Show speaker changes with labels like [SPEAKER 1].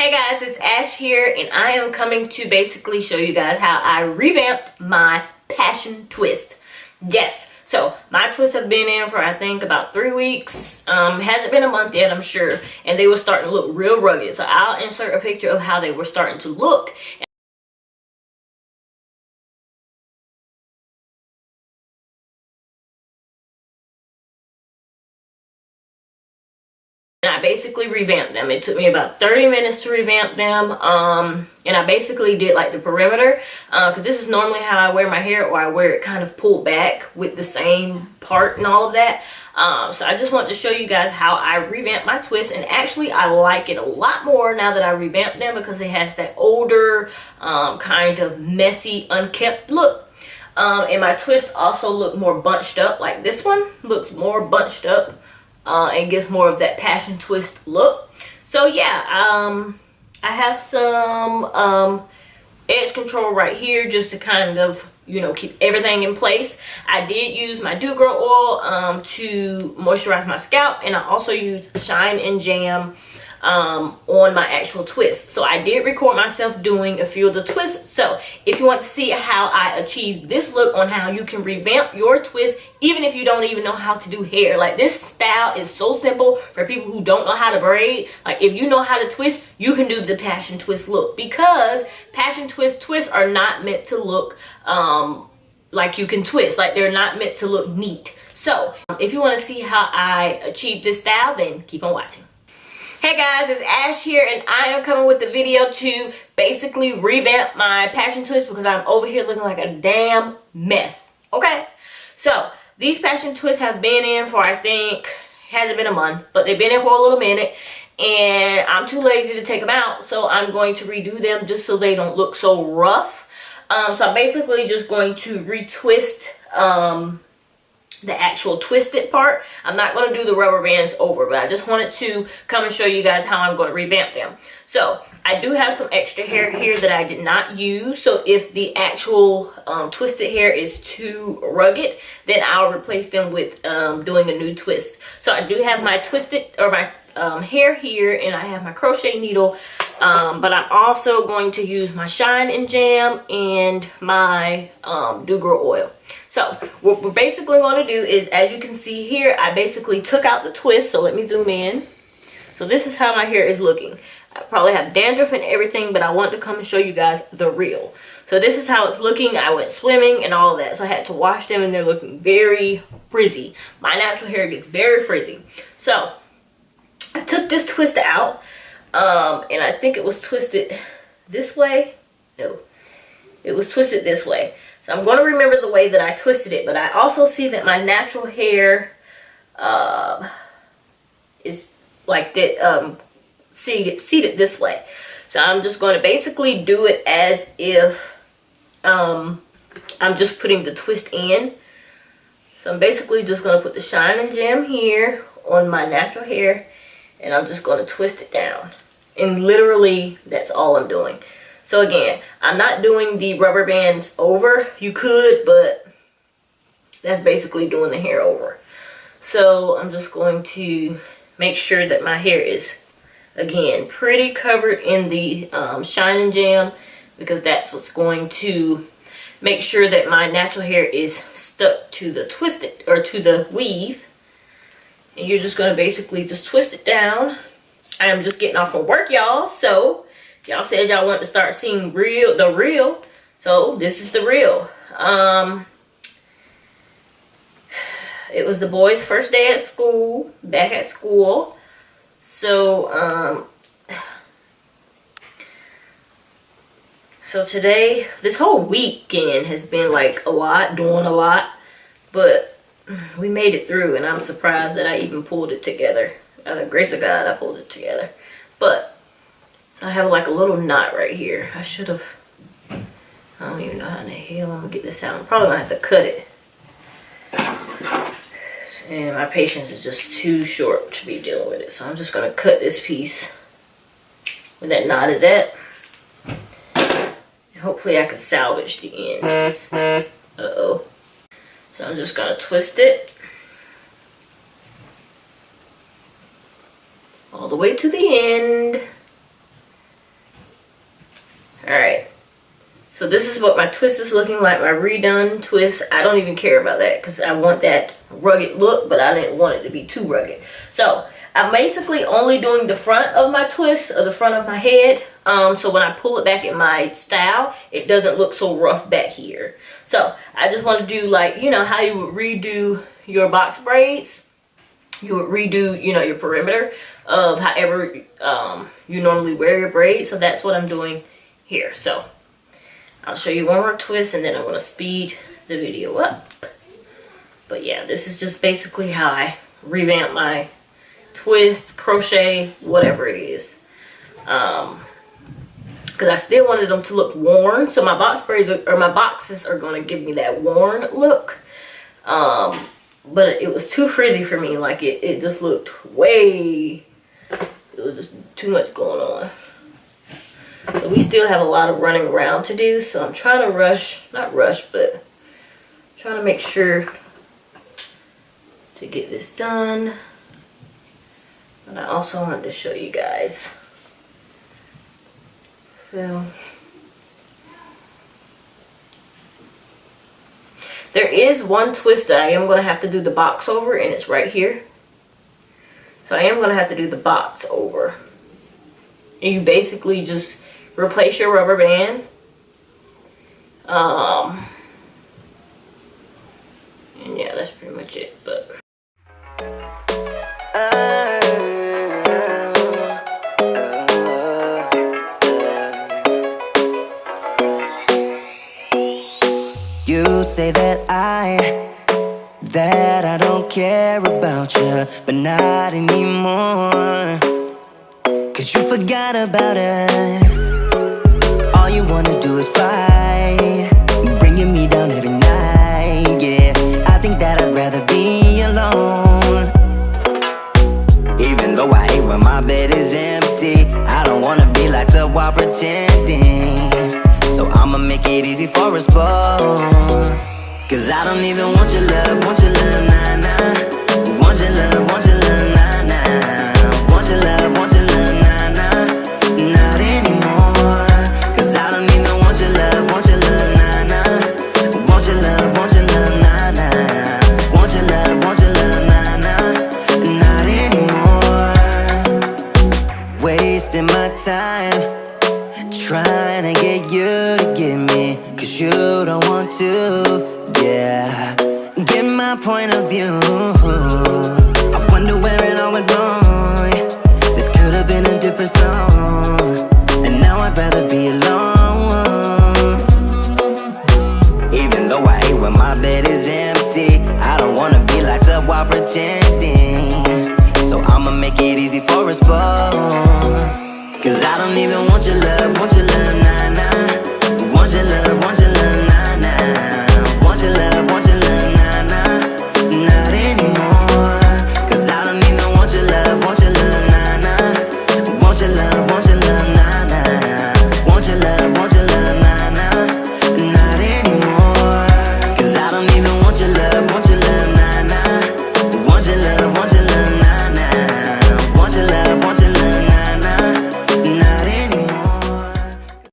[SPEAKER 1] Hey guys, it's Ash here, and I am coming to basically show you guys how I revamped my passion twist. Yes, so my twists have been in for I think about 3 weeks. Hasn't been a month yet, I'm sure, and they were starting to look real rugged. So I'll insert a picture of how they were starting to look. And I basically revamped them. It took me about 30 minutes to revamp them. And I basically did like the perimeter, because this is normally how I wear my hair, or I wear it kind of pulled back with the same part and all of that. So I just wanted to show you guys how I revamped my twist, and actually I like it a lot more now that I revamped them, because it has that older, kind of messy, unkept look. And my twist also look more bunched up. Like this one looks more bunched up. And gives more of that passion twist look. So yeah, I have some edge control right here just to kind of, you know, keep everything in place. I did use my Do Grow oil to moisturize my scalp, and I also used Shine and Jam on my actual twist. So I did record myself doing a few of the twists. So if you want to see how I achieved this look on how you can revamp your twist, even if you don't even know how to do hair, like this style is so simple for people who don't know how to braid. Like if you know how to twist, you can do the passion twist look, because passion twists are not meant to look like you can twist. Like they're not meant to look neat. So if you want to see how I achieved this style, then keep on watching. Hey guys, it's Ash here, and I am coming with the video to basically revamp my passion twist, because I'm over here looking like a damn mess. Okay, so these passion twists have been in for, I think, hasn't been a month, but they've been in for a little minute, and I'm too lazy to take them out, so I'm going to redo them just so they don't look so rough. So I'm basically just going to retwist the actual twisted part. I'm not going to do the rubber bands over, but I just wanted to come and show you guys how I'm going to revamp them. So I do have some extra hair here that I did not use, so if the actual twisted hair is too rugged, then I'll replace them with doing a new twist. So I do have my twisted, or my hair here, and I have my crochet needle, but I'm also going to use my Shine and Jam and my Do Grow oil. So what we're basically going to do is, as you can see here, I basically took out the twist. So let me zoom in. So this is how my hair is looking. I probably have dandruff and everything, but I want to come and show you guys the real. So this is how it's looking. I went swimming and all that, so I had to wash them, and they're looking very frizzy. My natural hair gets very frizzy. So I took this twist out, and I think it was twisted this way. No, it was twisted this way. So I'm going to remember the way that I twisted it, but I also see that my natural hair is like that, seated this way. So I'm just going to basically do it as if I'm just putting the twist in. So I'm basically just going to put the Shine and Jam here on my natural hair, and I'm just going to twist it down. And literally, that's all I'm doing. So again, I'm not doing the rubber bands over. You could, but that's basically doing the hair over. So I'm just going to make sure that my hair is, again, pretty covered in the Shine and Jam, because that's what's going to make sure that my natural hair is stuck to the twisted, or to the weave. And you're just going to basically just twist it down. I am just getting off from work, y'all, so y'all said y'all want to start seeing the real, so this is the real. It was the boys' first day at school, back at school. So so today, this whole weekend has been like a lot, doing a lot, but we made it through, and I'm surprised that I even pulled it together. By the grace of God, I pulled it together. But so I have like a little knot right here. I should have, I don't even know how in the hell I'm gonna get this out. I'm probably gonna have to cut it. And my patience is just too short to be dealing with it. So I'm just gonna cut this piece where that knot is at. And hopefully I can salvage the ends. Uh-oh. So I'm just gonna twist it all the way to the end. So this is what my twist is looking like, my redone twist. I don't even care about that because I want that rugged look, but I didn't want it to be too rugged. So I'm basically only doing the front of my twist, or the front of my head. So when I pull it back in my style, it doesn't look so rough back here. So I just want to do, like, you know how you would redo your box braids? You would redo, you know, your perimeter of however you normally wear your braids. So that's what I'm doing here. So I'll show you one more twist and then I'm going to speed the video up. But yeah, this is just basically how I revamp my twist, crochet, whatever it is. Because I still wanted them to look worn. So my box braids or my boxes are going to give me that worn look. But it was too frizzy for me. Like it just looked it was just too much going on. So we still have a lot of running around to do. So I'm trying to not rush, but trying to make sure to get this done. And I also wanted to show you guys. So there is one twist that I am going to have to do the box over, and it's right here. So I am going to have to do the box over. And you basically just replace your rubber band. And yeah, that's pretty much it. But
[SPEAKER 2] you say that I don't care about you, but not anymore. 'Cause you forgot about us. All you wanna do is fight, bringing me down every night, yeah. I think that I'd rather be alone. Even though I hate when my bed is empty, I don't wanna be locked up while pretending. So I'ma make it easy for us both. 'Cause I don't even want your love, nah, nah. Want your love, nah, nah. Want your love, nah, nah. Not anymore. 'Cause I don't even want your love, nah, nah. Want your love, nah, nah. Want your love, nah, nah. Not anymore. Wasting my time trying to get you to give me, 'cause you don't want to, yeah. Get my point of view. I wonder where it all went wrong. This could have been a different song, and now I'd rather be alone. Even though I hate when my bed is empty, I don't wanna be locked up while pretending. So I'ma make it easy for us both. 'Cause I don't even want your love,